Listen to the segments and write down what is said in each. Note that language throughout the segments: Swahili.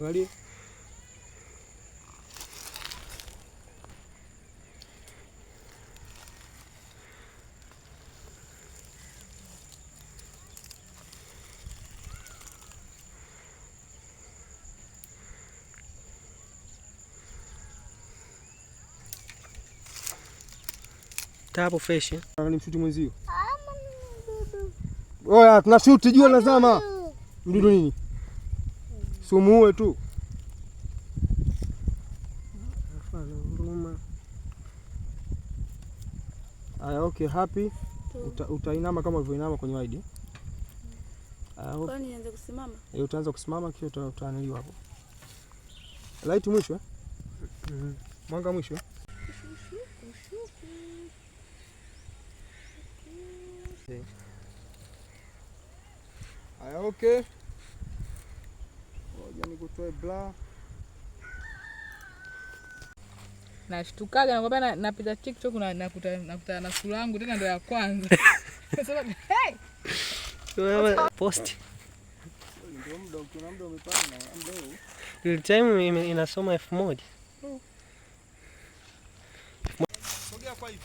Angalia. Tapo fresh. Ni mshuti mwenzio. Oya, tunashuti jua lazama. Mdudu nini? Sumuue tu. Aya, okay, happy. Utainama kama ulivyoinama kwenye wide. Kwani nianze kusimama? Utaanza kusimama kisha utaaniliwa hapo. Light mwisho eh? Mwanga mwisho. Aya, okay. Ngoja nikutoe bla. Nashtukaga nakwambia napita TikTok na nakuta na sura yangu tena ndio ya kwanza. Sasa hey. Wewe post. Ndio muda kuna muda umepanda ndio. Ile time inasoma 1000. Sogea kwa hivi.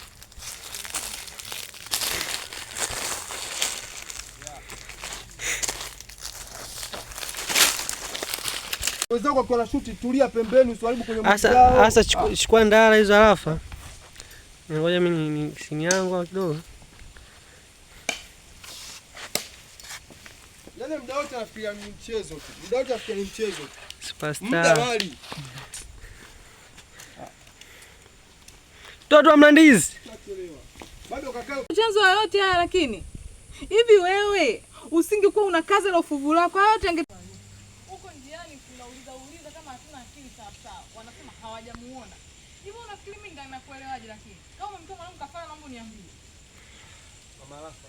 Wenzako kwa na shoot tulia pembeni usiharibu kwenye mtandao. Asa chukua ndara hizo alafa. Ngoja mimi ni simu yangu kidogo. Yale muda wote nafikiria ni mchezo tu. Muda wote nafikiria ni mchezo tu. Superstar. Muda mali. Toto Mlandizi. Bado kakaa. Chanzo yote haya lakini. Hivi wewe usingekuwa una kazi la ufuvu lako yote ange huko njiani kunauliza kama hatuna akili sawa. Wanasema hawajamuona. Hivi unafikiri mimi ndio nakuelewaje lakini? Kama mtu mwanangu kafanya mambo niambie. Mama Rafa.